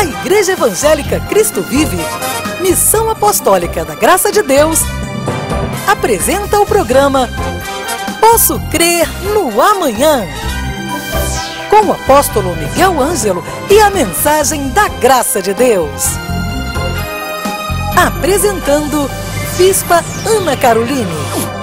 A Igreja Evangélica Cristo Vive, Missão Apostólica da Graça de Deus, apresenta o programa Posso Crer no Amanhã, com o apóstolo Miguel Ângelo e a mensagem da Graça de Deus. Apresentando Bispa Ana Caroline.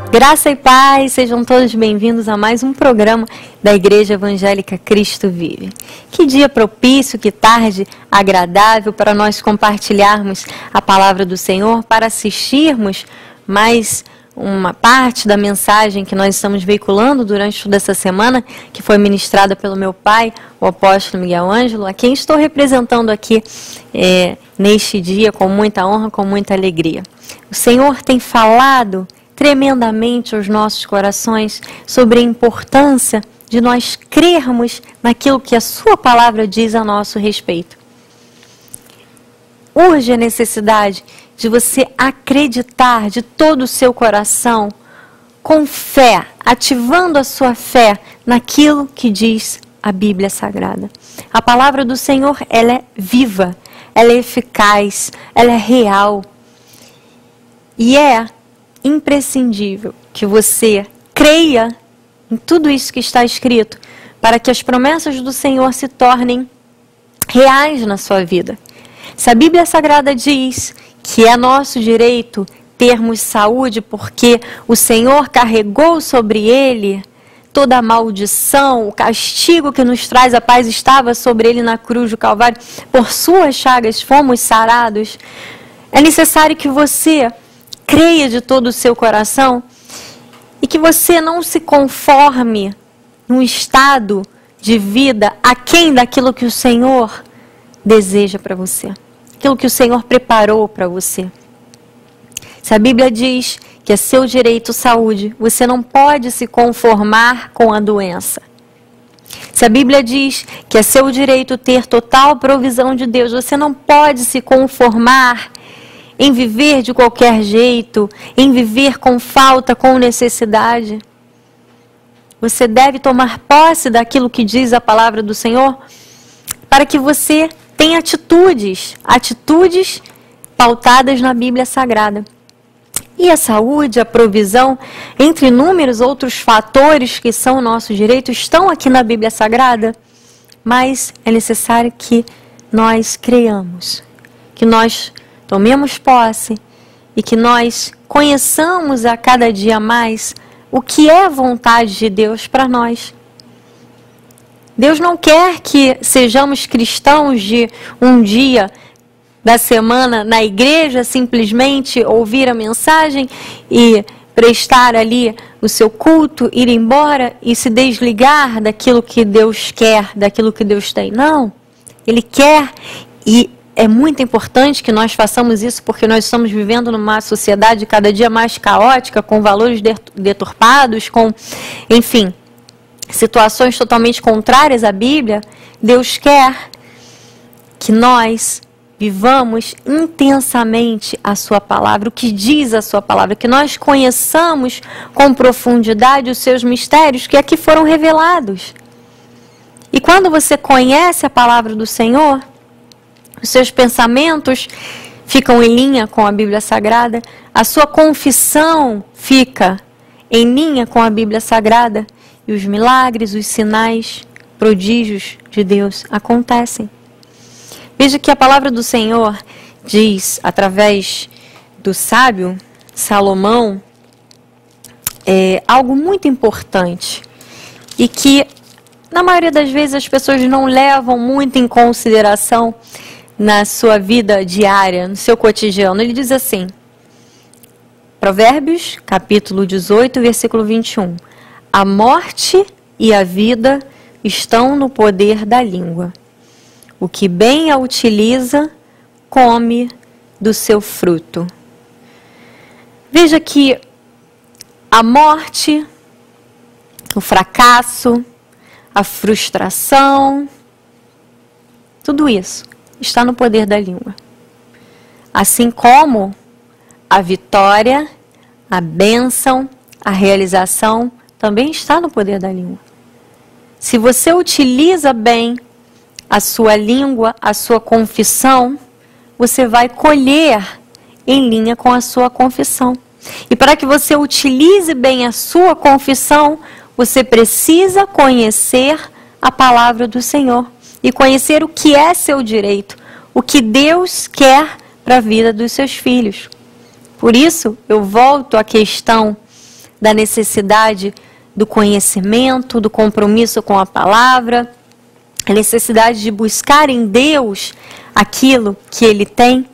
Graça e paz, sejam todos bem-vindos a mais um programa da Igreja Evangélica Cristo Vive. Que dia propício, que tarde agradável para nós compartilharmos a palavra do Senhor, para assistirmos mais uma parte da mensagem que nós estamos veiculando durante toda essa semana, que foi ministrada pelo meu pai, o apóstolo Miguel Ângelo, a quem estou representando aqui neste dia com muita honra, com muita alegria. O Senhor tem falado tremendamente aos nossos corações sobre a importância de nós crermos naquilo que a sua palavra diz a nosso respeito. Urge a necessidade de você acreditar de todo o seu coração, com fé, ativando a sua fé naquilo que diz a Bíblia Sagrada. A palavra do Senhor, ela é viva, ela é eficaz, ela é real. E é imprescindível que você creia em tudo isso que está escrito, para que as promessas do Senhor se tornem reais na sua vida. Se a Bíblia Sagrada diz que é nosso direito termos saúde, porque o Senhor carregou sobre ele toda a maldição, o castigo que nos traz a paz estava sobre ele na cruz do Calvário, por suas chagas fomos sarados, é necessário que você creia de todo o seu coração e que você não se conforme num estado de vida aquém daquilo que o Senhor deseja para você, aquilo que o Senhor preparou para você. Se a Bíblia diz que é seu direito saúde, você não pode se conformar com a doença. Se a Bíblia diz que é seu direito ter total provisão de Deus, você não pode se conformar em viver de qualquer jeito, em viver com falta, com necessidade. Você deve tomar posse daquilo que diz a palavra do Senhor, para que você tenha atitudes pautadas na Bíblia Sagrada. E a saúde, a provisão, entre inúmeros outros fatores que são o nosso direito, estão aqui na Bíblia Sagrada, mas é necessário que nós creiamos, que nós tomemos posse e que nós conheçamos a cada dia mais o que é a vontade de Deus para nós. Deus não quer que sejamos cristãos de um dia da semana na igreja, simplesmente ouvir a mensagem e prestar ali o seu culto, ir embora e se desligar daquilo que Deus quer, daquilo que Deus tem. Não, Ele quer, e é muito importante que nós façamos isso, porque nós estamos vivendo numa sociedade cada dia mais caótica, com valores deturpados, com, enfim, situações totalmente contrárias à Bíblia. Deus quer que nós vivamos intensamente a sua palavra, o que diz a sua palavra, que nós conheçamos com profundidade os seus mistérios que aqui foram revelados. E quando você conhece a palavra do Senhor, os seus pensamentos ficam em linha com a Bíblia Sagrada, a sua confissão fica em linha com a Bíblia Sagrada, e os milagres, os sinais, prodígios de Deus acontecem. Veja que a palavra do Senhor diz, através do sábio Salomão, algo muito importante e que, na maioria das vezes, as pessoas não levam muito em consideração na sua vida diária, no seu cotidiano. Ele diz assim, Provérbios, capítulo 18, versículo 21. A morte e a vida estão no poder da língua. O que bem a utiliza, come do seu fruto. Veja que a morte, o fracasso, a frustração, tudo isso está no poder da língua. Assim como a vitória, a bênção, a realização também está no poder da língua. Se você utiliza bem a sua língua, a sua confissão, você vai colher em linha com a sua confissão. E para que você utilize bem a sua confissão, você precisa conhecer a palavra do Senhor e conhecer o que é seu direito, o que Deus quer para a vida dos seus filhos. Por isso, eu volto à questão da necessidade do conhecimento, do compromisso com a palavra, a necessidade de buscar em Deus aquilo que Ele tem.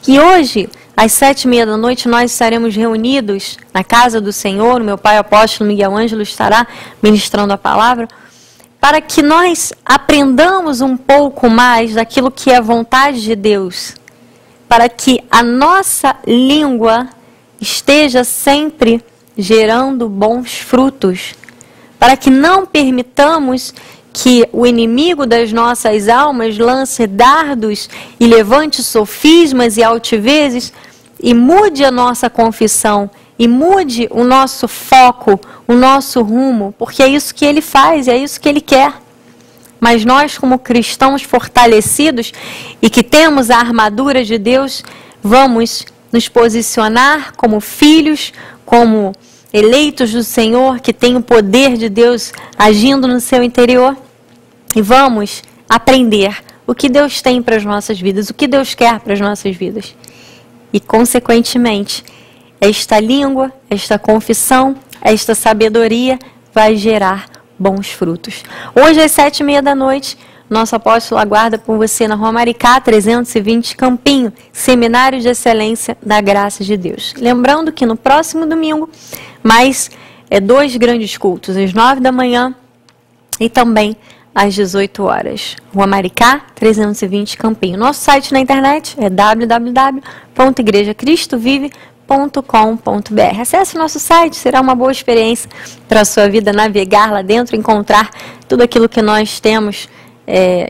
E hoje, às 7h30 nós estaremos reunidos na casa do Senhor. O meu pai apóstolo Miguel Ângelo estará ministrando a palavra, para que nós aprendamos um pouco mais daquilo que é a vontade de Deus, para que a nossa língua esteja sempre gerando bons frutos, para que não permitamos que o inimigo das nossas almas lance dardos e levante sofismas e altivezes e mude a nossa confissão, e mude o nosso foco, o nosso rumo, porque é isso que Ele faz, é isso que Ele quer. Mas nós, como cristãos fortalecidos e que temos a armadura de Deus, vamos nos posicionar como filhos, como eleitos do Senhor, que tem o poder de Deus agindo no seu interior, e vamos aprender o que Deus tem para as nossas vidas, o que Deus quer para as nossas vidas. E, consequentemente, esta língua, esta confissão, esta sabedoria vai gerar bons frutos. Hoje, às 7h30, nosso apóstolo aguarda por você na Rua Maricá, 320 Campinho, Seminário de Excelência da Graça de Deus. Lembrando que no próximo domingo, mais 2 grandes cultos, às 9h e também às 18 horas. Rua Maricá, 320 Campinho. Nosso site na internet é www.igrejacristovive.com.br. Acesse o nosso site, será uma boa experiência para a sua vida navegar lá dentro, encontrar tudo aquilo que nós temos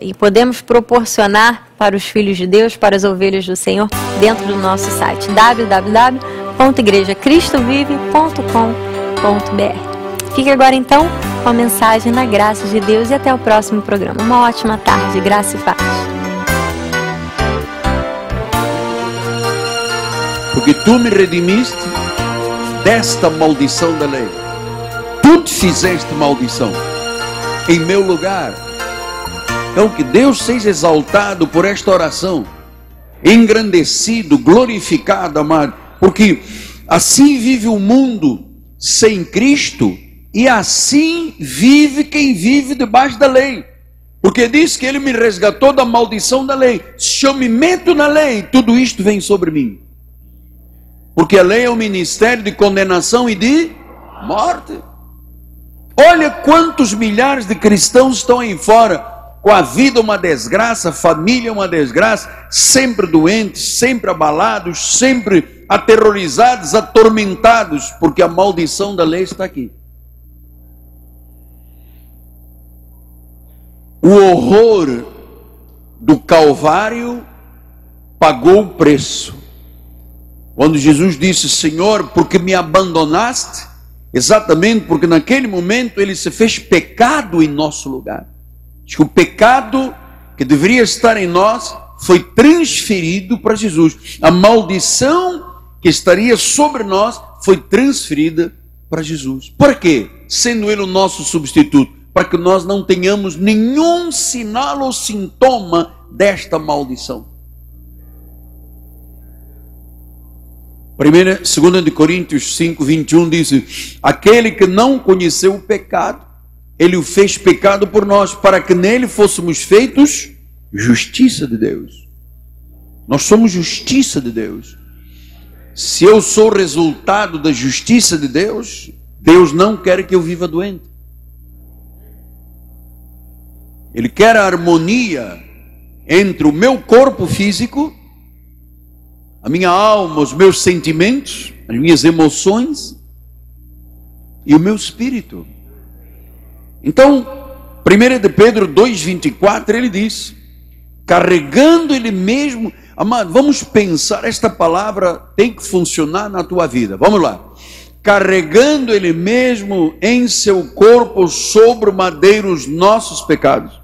e podemos proporcionar para os filhos de Deus, para as ovelhas do Senhor, dentro do nosso site www.igrejacristovive.com.br. Fique agora então com a mensagem na graça de Deus e até o próximo programa. Uma ótima tarde, graça e paz. Porque tu me redimiste desta maldição da lei. Tu te fizeste maldição em meu lugar. Então que Deus seja exaltado por esta oração, engrandecido, glorificado, amado, porque assim vive o mundo sem Cristo, e assim vive quem vive debaixo da lei, porque diz que Ele me resgatou da maldição da lei. Se eu me meto na lei, tudo isto vem sobre mim, porque a lei é um ministério de condenação e de morte. Olha quantos milhares de cristãos estão aí fora, com a vida uma desgraça, a família uma desgraça, sempre doentes, sempre abalados, sempre aterrorizados, atormentados, porque a maldição da lei está aqui. O horror do Calvário pagou o preço. Quando Jesus disse: Senhor, porque me abandonaste? Exatamente porque naquele momento Ele se fez pecado em nosso lugar. Diz que o pecado que deveria estar em nós foi transferido para Jesus. A maldição que estaria sobre nós foi transferida para Jesus. Por quê? Sendo Ele o nosso substituto, para que nós não tenhamos nenhum sinal ou sintoma desta maldição. 2 Coríntios 5:21 diz: aquele que não conheceu o pecado, Ele o fez pecado por nós, para que nele fôssemos feitos justiça de Deus. Nós somos justiça de Deus. Se eu sou resultado da justiça de Deus, Deus não quer que eu viva doente. Ele quer a harmonia entre o meu corpo físico, a minha alma, os meus sentimentos, as minhas emoções e o meu espírito. Então, 1 de Pedro 2,24, ele diz: carregando Ele mesmo. Amado, vamos pensar, esta palavra tem que funcionar na tua vida. Vamos lá. Carregando Ele mesmo em seu corpo sobre o madeiro os nossos pecados,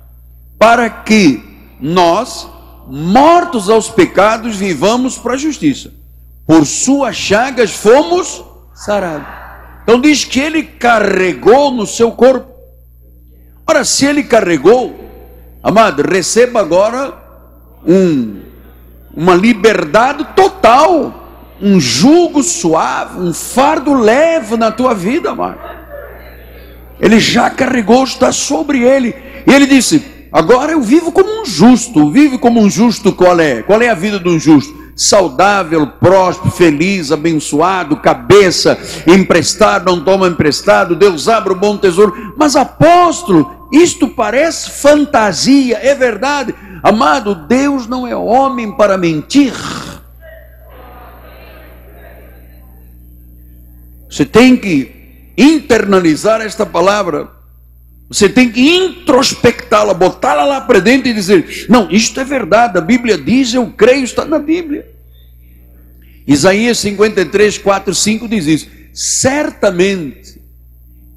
para que, nós, mortos aos pecados, vivamos para a justiça. Por suas chagas fomos sarados. Então diz que ele carregou no seu corpo. Ora, se ele carregou, amado, receba agora uma liberdade total, um jugo suave, um fardo leve na tua vida, amado. Ele já carregou, está sobre ele. E ele disse: agora eu vivo como um justo. Vive como um justo qual é? Qual é a vida de um justo? Saudável, próspero, feliz, abençoado, cabeça, emprestado, não toma emprestado, Deus abre o bom tesouro. Mas apóstolo, isto parece fantasia, é verdade. Amado, Deus não é homem para mentir. Você tem que internalizar esta palavra. Você tem que introspectá-la, botá-la lá para dentro e dizer: não, isto é verdade, a Bíblia diz, eu creio, está na Bíblia. Isaías 53, 4, 5 diz isso: certamente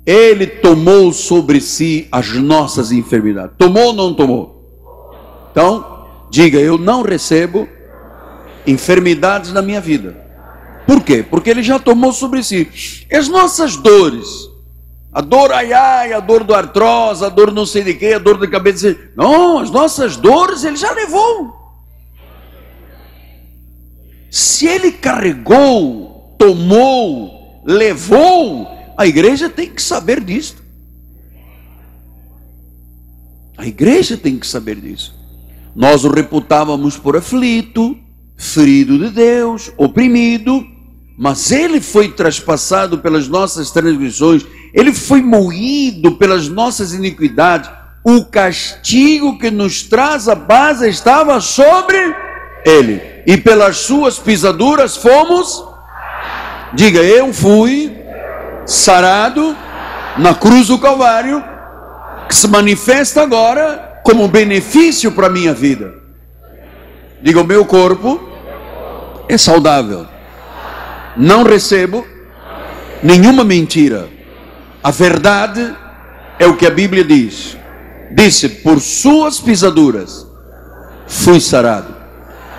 Ele tomou sobre si as nossas enfermidades. Tomou ou não tomou? Então, diga: eu não recebo enfermidades na minha vida. Por quê? Porque Ele já tomou sobre si as nossas dores. A dor, ai, ai, a dor do artrose, a dor não sei de quê, a dor da cabeça. Não, as nossas dores Ele já levou. Se Ele carregou, tomou, levou, a igreja tem que saber disso. A igreja tem que saber disso. Nós o reputávamos por aflito, ferido de Deus, oprimido, mas Ele foi traspassado pelas nossas transgressões, Ele foi moído pelas nossas iniquidades. O castigo que nos traz a paz estava sobre Ele, e pelas suas pisaduras fomos. Diga: eu fui sarado na cruz do Calvário, que se manifesta agora como benefício para a minha vida. Diga: o meu corpo é saudável. Não recebo nenhuma mentira. A verdade é o que a Bíblia diz. Disse: por suas pisaduras fui sarado.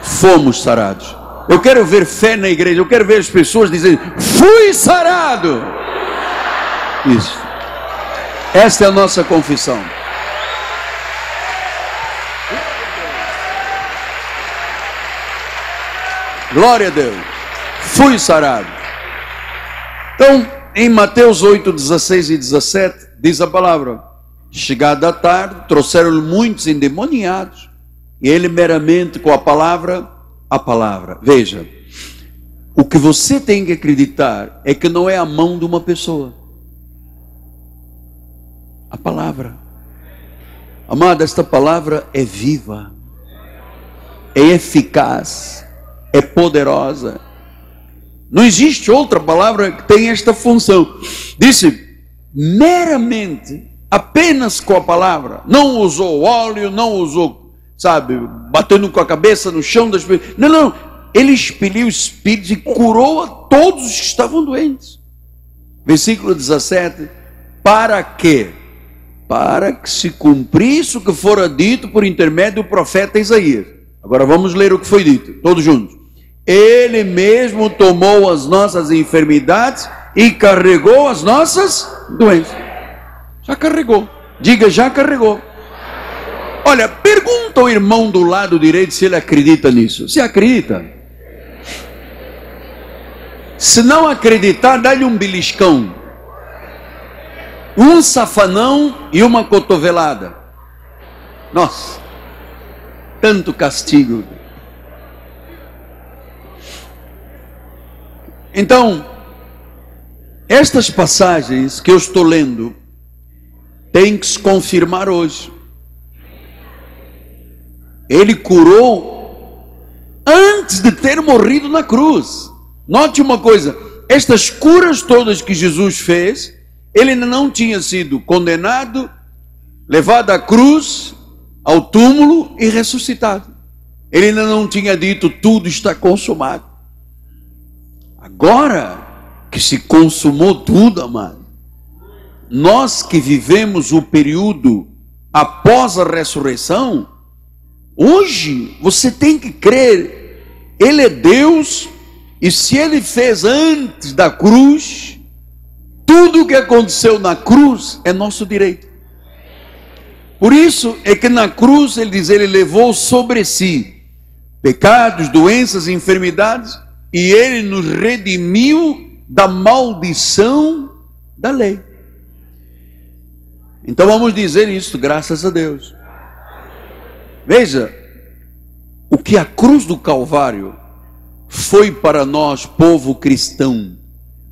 Fomos sarados. Eu quero ver fé na igreja. Eu quero ver as pessoas dizendo: fui sarado. Isso. Esta é a nossa confissão. Glória a Deus. Fui sarado. Então, em Mateus 8, 16 e 17, diz a palavra: chegada a tarde, trouxeram-lhe muitos endemoniados, e ele meramente com a palavra. Veja, o que você tem que acreditar é que não é a mão de uma pessoa. A palavra. Amada, esta palavra é viva, é eficaz, é poderosa. Não existe outra palavra que tenha esta função. Disse: meramente, apenas com a palavra. Não usou óleo, não usou, sabe, batendo com a cabeça no chão das pessoas. Não, não. Ele expeliu espíritos e curou a todos os que estavam doentes. Versículo 17. Para quê? Para que se cumprisse o que fora dito por intermédio do profeta Isaías. Agora vamos ler o que foi dito, todos juntos. Ele mesmo tomou as nossas enfermidades e carregou as nossas doenças. Já carregou. Diga: já carregou. Olha, pergunta ao irmão do lado direito se ele acredita nisso. Se acredita. Se não acreditar, dá-lhe um beliscão, um safanão e uma cotovelada. Nossa, tanto castigo. Então, estas passagens que eu estou lendo têm que se confirmar hoje. Ele curou antes de ter morrido na cruz. Note uma coisa: estas curas todas que Jesus fez, ele ainda não tinha sido condenado, levado à cruz, ao túmulo e ressuscitado. Ele ainda não tinha dito: tudo está consumado. Agora que se consumou tudo, amado, nós que vivemos o período após a ressurreição, Hoje você tem que crer, Ele é Deus, e se Ele fez antes da cruz, tudo o que aconteceu na cruz é nosso direito. Por isso é que na cruz Ele diz, Ele levou sobre si pecados, doenças, enfermidades, e Ele nos redimiu da maldição da lei. Então vamos dizer isso, graças a Deus. Veja, o que a cruz do Calvário foi para nós, povo cristão,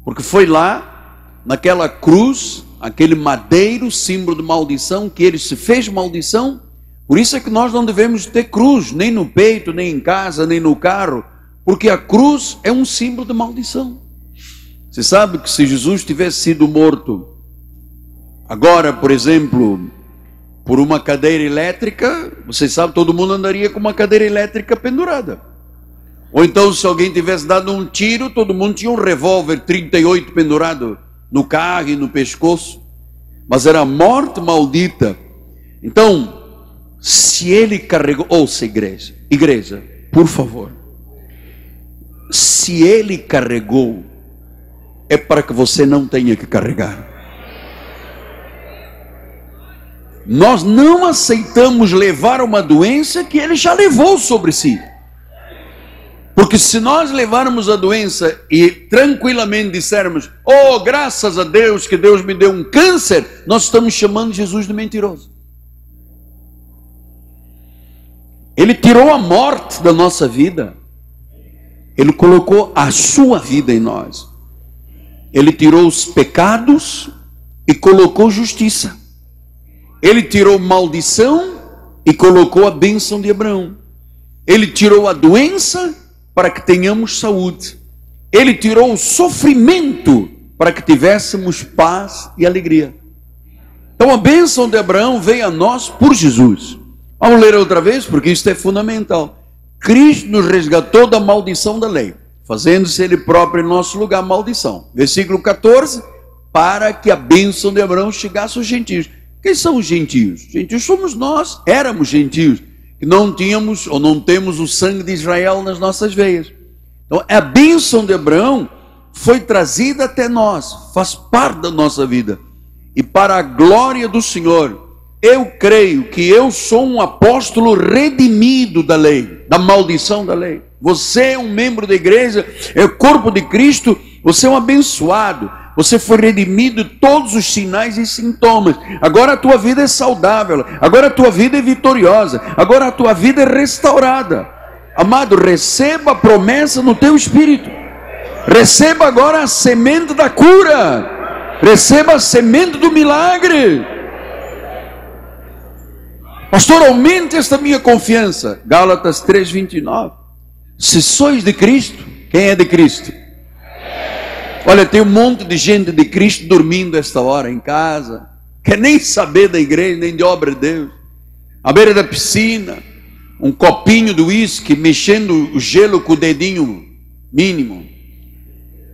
porque foi lá, naquela cruz, aquele madeiro, símbolo de maldição, que Ele se fez maldição. Por isso é que nós não devemos ter cruz, nem no peito, nem em casa, nem no carro, porque a cruz é um símbolo de maldição. Você sabe que se Jesus tivesse sido morto agora, por exemplo, por uma cadeira elétrica, você sabe, todo mundo andaria com uma cadeira elétrica pendurada. Ou então, se alguém tivesse dado um tiro, todo mundo tinha um revólver 38 pendurado no carro e no pescoço. Mas era a morte maldita. Então, se Ele carregou, ouça igreja, por favor, se Ele carregou, é para que você não tenha que carregar. Nós não aceitamos levar uma doença que Ele já levou sobre si. Porque se nós levarmos a doença e tranquilamente dissermos, oh, graças a Deus que Deus me deu um câncer, nós estamos chamando Jesus de mentiroso. Ele tirou a morte da nossa vida. Ele colocou a sua vida em nós. Ele tirou os pecados e colocou justiça. Ele tirou maldição e colocou a bênção de Abraão. Ele tirou a doença para que tenhamos saúde. Ele tirou o sofrimento para que tivéssemos paz e alegria. Então a bênção de Abraão veio a nós por Jesus. Vamos ler outra vez, porque isso é fundamental. Cristo nos resgatou da maldição da lei, fazendo-se Ele próprio em nosso lugar maldição. Versículo 14, para que a bênção de Abraão chegasse aos gentios. Quem são os gentios? Gentios somos nós, éramos gentios, que não tínhamos ou não temos o sangue de Israel nas nossas veias. Então a bênção de Abraão foi trazida até nós, faz parte da nossa vida. E para a glória do Senhor, eu creio que eu sou um apóstolo redimido da lei, da maldição da lei. Você é um membro da igreja, é o corpo de Cristo, você é um abençoado. Você foi redimido de todos os sinais e sintomas. Agora a tua vida é saudável. Agora a tua vida é vitoriosa. Agora a tua vida é restaurada. Amado, receba a promessa no teu espírito. Receba agora a semente da cura. Receba a semente do milagre. Pastor, aumente esta minha confiança. Gálatas 3:29. Se sois de Cristo, quem é de Cristo? Olha, tem um monte de gente de Cristo dormindo esta hora em casa, quer nem saber da igreja, nem de obra de Deus, à beira da piscina, um copinho de uísque, mexendo o gelo com o dedinho mínimo,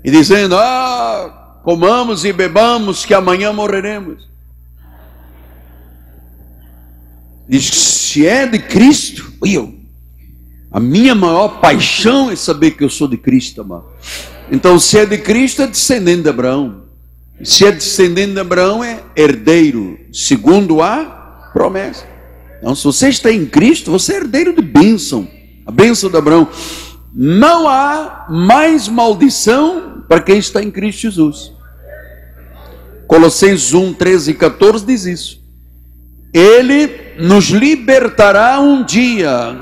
e dizendo, comamos e bebamos, que amanhã morreremos. Diz que se é de Cristo, a minha maior paixão é saber que eu sou de Cristo, amado. Então, se é de Cristo, é descendente de Abraão. Se é descendente de Abraão, é herdeiro, segundo a promessa. Então, se você está em Cristo, você é herdeiro de bênção. A bênção de Abraão. Não há mais maldição para quem está em Cristo Jesus. Colossenses 1, 13 e 14 diz isso. Ele nos libertará um dia,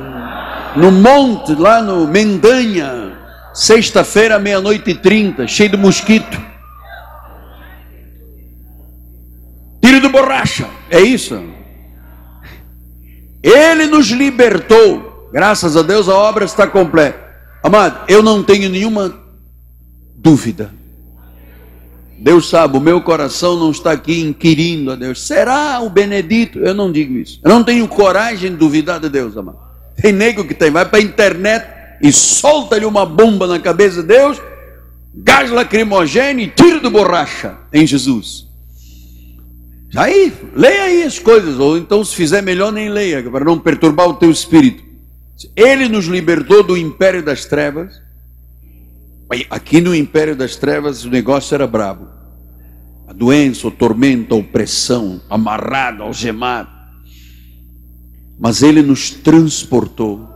no monte, lá no Mendanha, sexta-feira, 00:30, cheio de mosquito. Tiro de borracha, é isso. Ele nos libertou. Graças a Deus a obra está completa. Amado, eu não tenho nenhuma dúvida. Deus sabe, o meu coração não está aqui inquirindo a Deus. Será o Benedito? Eu não digo isso. Eu não tenho coragem de duvidar de Deus, amado. Tem nego que tem, vai para a internet e solta-lhe uma bomba na cabeça de Deus, gás lacrimogêneo e tiro de borracha em Jesus. Aí, leia aí as coisas, ou então se fizer melhor nem leia, para não perturbar o teu espírito. Ele nos libertou do império das trevas. Aqui no império das trevas o negócio era bravo. A doença, o tormento, a opressão, amarrado, algemado. Mas Ele nos transportou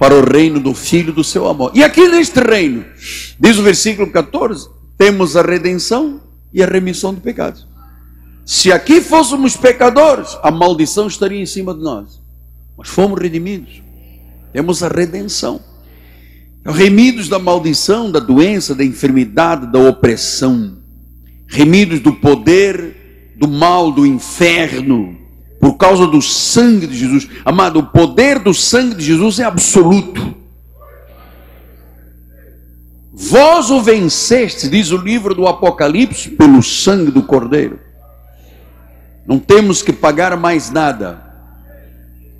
para o reino do Filho do seu amor. E aqui neste reino, diz o versículo 14, temos a redenção e a remissão de pecados. Se aqui fôssemos pecadores, a maldição estaria em cima de nós. Mas fomos redimidos. Temos a redenção. Remidos da maldição, da doença, da enfermidade, da opressão. Remidos do poder, do mal, do inferno. Por causa do sangue de Jesus. Amado, o poder do sangue de Jesus é absoluto. Vós o venceste, diz o livro do Apocalipse, pelo sangue do Cordeiro. Não temos que pagar mais nada.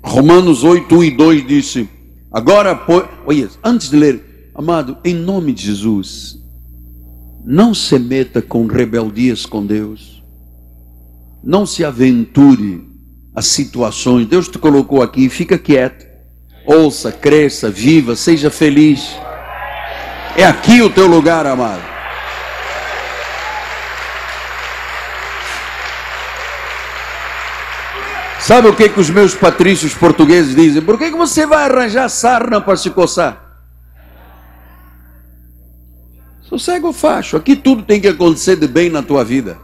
Romanos 8, 1 e 2 disse, agora, olha, antes de ler, amado, em nome de Jesus, não se meta com rebeldias com Deus. Não se aventure a situações. Deus te colocou aqui, fica quieto. Ouça, cresça, viva, seja feliz. É aqui o teu lugar, amado. Sabe o que os meus patrícios portugueses dizem? Por que você vai arranjar sarna para se coçar? Sossega o facho. Aqui tudo tem que acontecer de bem na tua vida.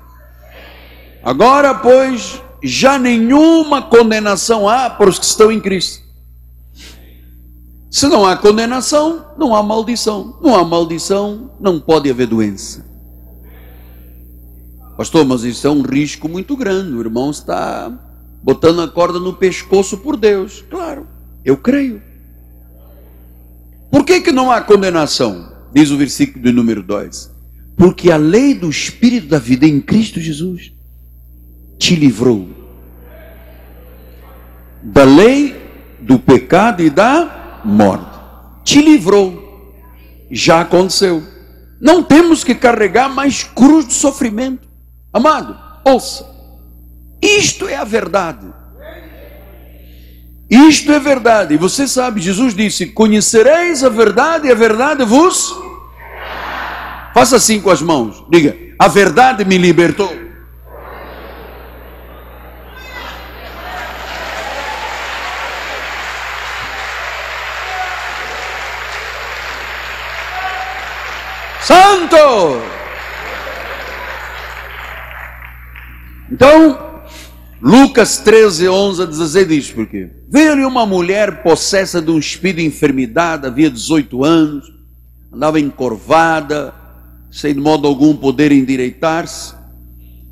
Agora, pois, já nenhuma condenação há para os que estão em Cristo. Se não há condenação, não há maldição. Não há maldição, não pode haver doença. Pastor, mas isso é um risco muito grande. O irmão está botando a corda no pescoço por Deus. Claro, eu creio. Por que não há condenação? Diz o versículo de número 2. Porque a lei do Espírito da vida em Cristo Jesus te livrou da lei, do pecado e da morte. Te livrou. Já aconteceu. Não temos que carregar mais cruz de sofrimento. Amado, ouça. Isto é a verdade. Isto é verdade. E você sabe, Jesus disse, conhecereis a verdade e a verdade vos... Faça assim com as mãos. Diga, a verdade me libertou. Santo! Então, Lucas 13, 11 a 16 diz por quê? Veio-lhe uma mulher possessa de um espírito de enfermidade, havia 18 anos, andava encurvada, sem de modo algum poder endireitar-se.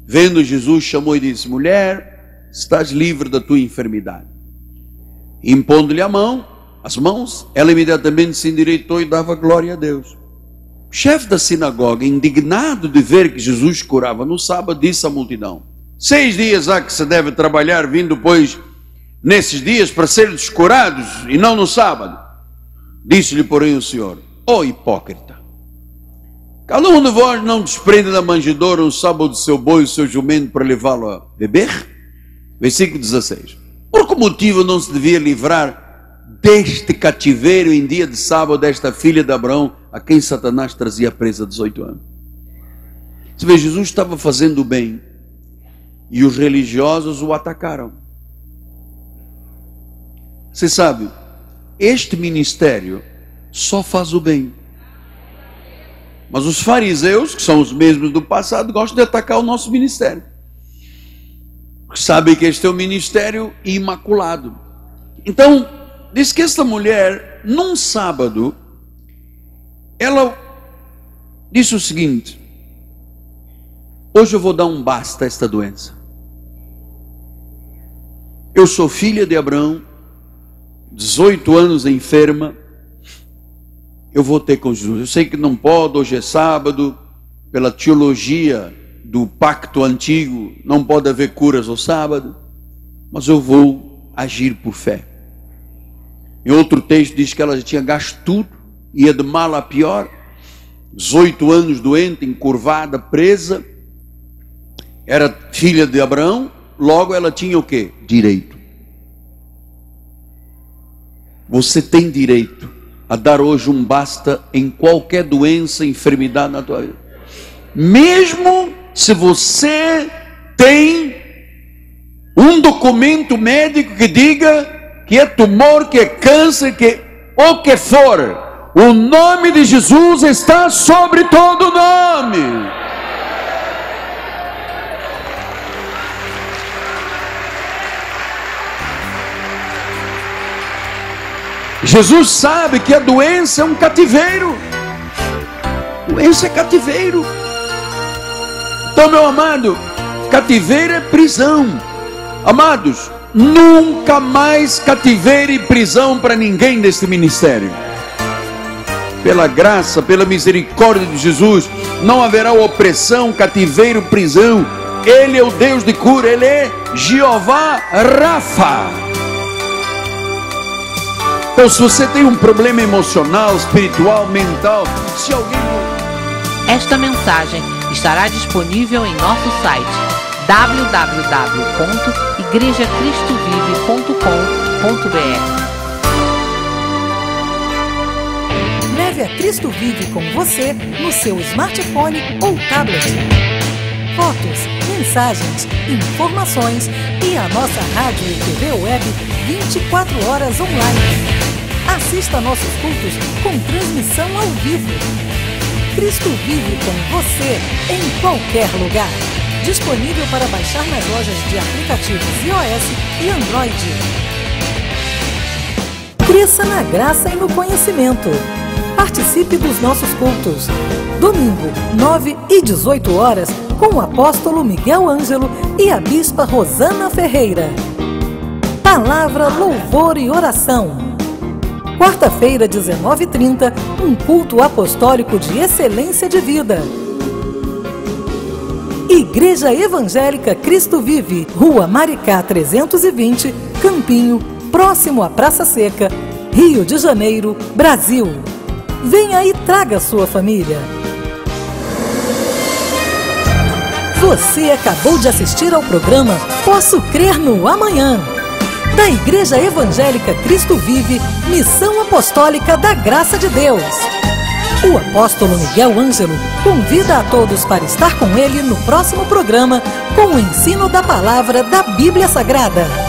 Vendo Jesus, chamou e disse, mulher, estás livre da tua enfermidade. Impondo-lhe as mãos, ela imediatamente se endireitou e dava glória a Deus. O chefe da sinagoga, indignado de ver que Jesus curava no sábado, disse à multidão, 6 dias há que se deve trabalhar, vindo pois nesses dias para serem curados e não no sábado. Disse-lhe porém o Senhor, ó hipócrita, cada um de vós não desprende da manjedoura um sábado do seu boi e o seu jumento para levá-lo a beber? Versículo 16. Por que motivo não se devia livrar deste cativeiro em dia de sábado desta filha de Abraão, a quem Satanás trazia presa há 18 anos? Você vê, Jesus estava fazendo o bem e os religiosos o atacaram. Você sabe, este ministério só faz o bem. Mas os fariseus, que são os mesmos do passado, gostam de atacar o nosso ministério. Porque sabem que este é um ministério imaculado. Então, diz que esta mulher, num sábado, ela disse o seguinte, hoje eu vou dar um basta a esta doença. Eu sou filha de Abraão, 18 anos enferma, eu vou ter com Jesus. Eu sei que não pode, hoje é sábado, pela teologia do pacto antigo, não pode haver curas ao sábado, mas eu vou agir por fé. Em outro texto diz que ela já tinha gasto tudo, ia de mal a pior, 18 anos doente, encurvada, presa, Era filha de Abraão, logo ela tinha o quê? Direito. Você tem direito a dar hoje um basta em qualquer doença, enfermidade na tua vida. Mesmo se você tem um documento médico que diga que é tumor, que é câncer, que o que for, o nome de Jesus está sobre todo nome. Jesus sabe que a doença é um cativeiro. Doença é cativeiro. Então, meu amado, cativeiro é prisão. Amados, nunca mais cativeiro e prisão para ninguém deste ministério. Pela graça, pela misericórdia de Jesus, não haverá opressão, cativeiro, prisão. Ele é o Deus de cura, Ele é Jeová Rafa. Então, se você tem um problema emocional, espiritual, mental, se alguém... Esta mensagem estará disponível em nosso site www.igrejacristovive.com.br. Leve a Cristo Vive com você no seu smartphone ou tablet. Fotos, mensagens, informações e a nossa rádio e TV web 24 horas online. Assista nossos cultos com transmissão ao vivo. Cristo Vive com você em qualquer lugar. Disponível para baixar nas lojas de aplicativos iOS e Android. Cresça na graça e no conhecimento. Participe dos nossos cultos. Domingo, 9 e 18 horas, com o apóstolo Miguel Ângelo e a bispa Rosana Ferreira. Palavra, louvor e oração. Quarta-feira, 19h30, um culto apostólico de excelência de vida. Igreja Evangélica Cristo Vive, Rua Maricá 320, Campinho, próximo à Praça Seca, Rio de Janeiro, Brasil. Venha e traga sua família. Você acabou de assistir ao programa Posso Crer no Amanhã, da Igreja Evangélica Cristo Vive, Missão Apostólica da Graça de Deus. O apóstolo Miguel Ângelo convida a todos para estar com ele no próximo programa com o ensino da palavra da Bíblia Sagrada.